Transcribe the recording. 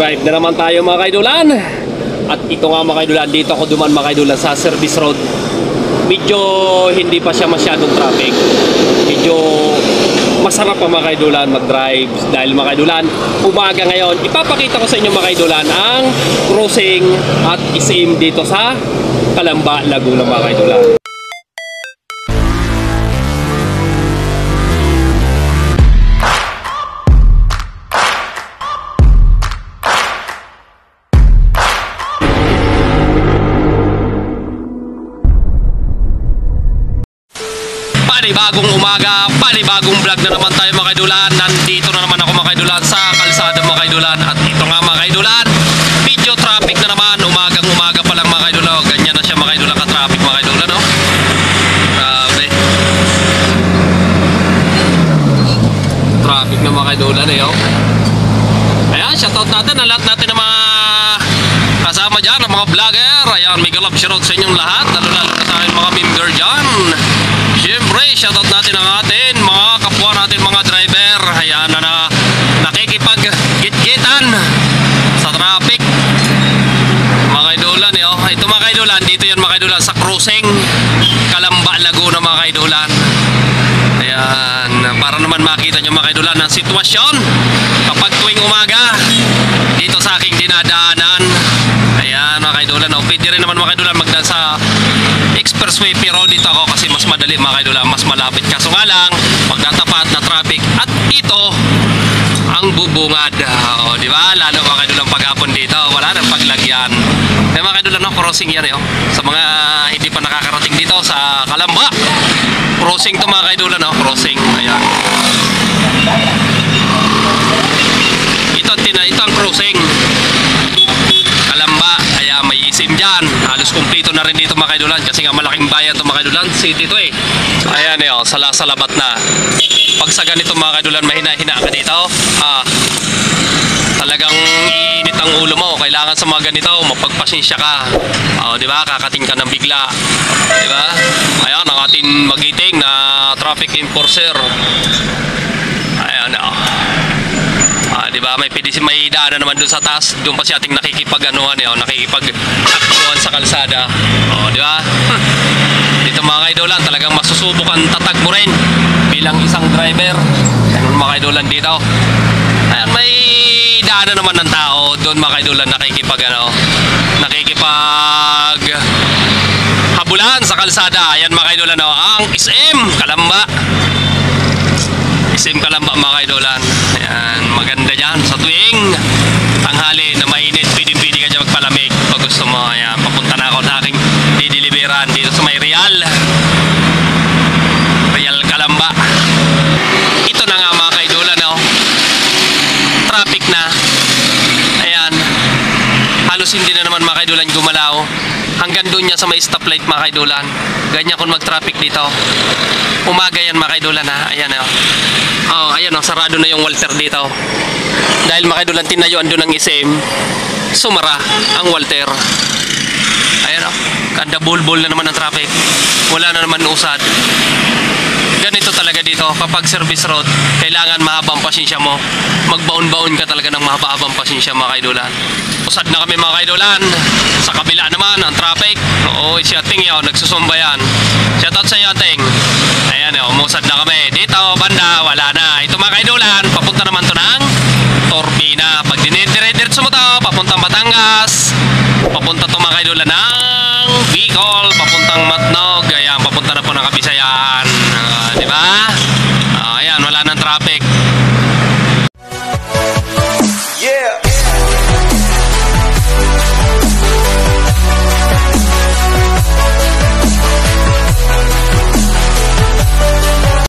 Mag-drive na naman tayo mga kaidulan. At ito nga mga kaidulan, dito ako duman mga kaidulan sa service road. Medyo hindi pa siya masyadong traffic. Medyo masarap pa mga kaidulan mag-drive. Dahil mga kaidulan, umaga ngayon, ipapakita ko sa inyo mga kaidulan ang crossing at SM dito sa Calamba, Laguna mga kaidulan. Panibagong umaga, panibagong vlog na naman tayo mga kaidulan. Nandito na naman ako mga kaidulan sa kalsada mga kaidulan. At ito nga mga kaidulan, video traffic na naman. Umagang umaga pa lang mga kaidulan. Ganyan na siya mga kaidulan ka-traffic mga kaidulan, no? Grabe. Traffic na mga kaidulan eh, oh. Ayan, shoutout natin ang lahat natin ng mga kasama dyan, ang mga vlogger. Ayan, mega love shoutout sa inyong lahat. Lalo sa akin mga member dyan. Siyempre, shoutout natin ang atin, mga kapwa natin, mga driver. Ayan na nakikipag-git-gitan sa traffic. Mga kaidulan, eh, oh. Ito mga kaidulan, dito yan mga kaidulan sa crossing Calamba, Laguna mga kaidulan. Ayan, para naman makita nyo mga kaidulan ang sitwasyon kapag tuwing umaga dito sa aking dinadaanan. Ayan mga kaidulan, oh. Pwede rin naman mga kaidulan magdaan sa expressway, pero dito ako kasi mas madali mga kaidulan, mas malapit. Kaso nga lang, pagkatapat na traffic. At ito ang bubungad, o di ba? Lalo mga kaidulan paghapon dito, wala nang paglagyan. Kaya mga kaidulan, no, crossing yan eh, oh. Sa mga hindi pa nakakarating dito sa Calamba, crossing to mga kaidulan, no, crossing. Ayan, ito ang crossing Calamba. Kaya may isim dyan. Halos kumplito na rin dito mga kaidulan, kasi nga malaking bayan ito mga kaidulan. City ito eh. Ayan eh, oh, salabat na. Pag sa ganito mga kaidulan, mahina-hina ka dito. Talagang iinit ang ulo mo. Kailangan sa mga ganito, mapagpasensya ka. Di ba? Kakating ka ng bigla. Di ba? Ayan, ang ating magiting na traffic enforcer. Ayan, oh. Di ba? May daanan naman doon sa taas. Doon pa si ating nakikipag-anuhan, eh, oh, nakikipag-aktuhan sa kalsada. Di ba? Dito mga kaidulan, talagang masusubok ang tatag mo rin bilang isang driver. Ganun mga kaidulan dito. Ayan, may daanan naman ng tao doon mga kaidulan, nakikipag-habulan sa kalsada. Ayan mga kaidulan, oh, ang SM Calamba. SM Calamba mga kaidulan. Ayan, maganda dyan sa tuwing tanghali na mainit. Pwede ka dyan magpalamig pag gusto mo. Ayan, papunta na ako sa aking dideliveran dito sa may Real Calamba. Ito na nga mga kaidulan, oh. Traffic na. Ayan, halos hindi na naman mga kaidulan gumalaw. Hanggang doon niya sa may stoplight mga kaidulan. Ganyan kung mag-traffic dito. Umaga yan mga kaidulan, ha. Ayan, oh. Ayan, oh, sarado na yung Walter dito. Dahil mga kaidulan, tinayuan doon ng SM, sumara ang Walter. Ayan, oh. Kada bulbul na naman ang traffic. Wala na naman usad. Ganito talaga dito kapag service road, kailangan mahabang pasensya mo. Magbaon-baon ka talaga ng mahaba-habang pasensya mga kaidulan. Usad na kami mga kaidulan. Sa kabila naman ang traffic. Oo, si Ating yun, nagsusumba yan. Shoutout sa iyo Ating. Ayan, umusad na kami. Dito, banda, wala na. Ito mga kaidulan, papunta naman to ng Torbina. Pag dinidire-diretso mo to, papuntang Batangas. Papunta to mga kaidulan ng Bicol.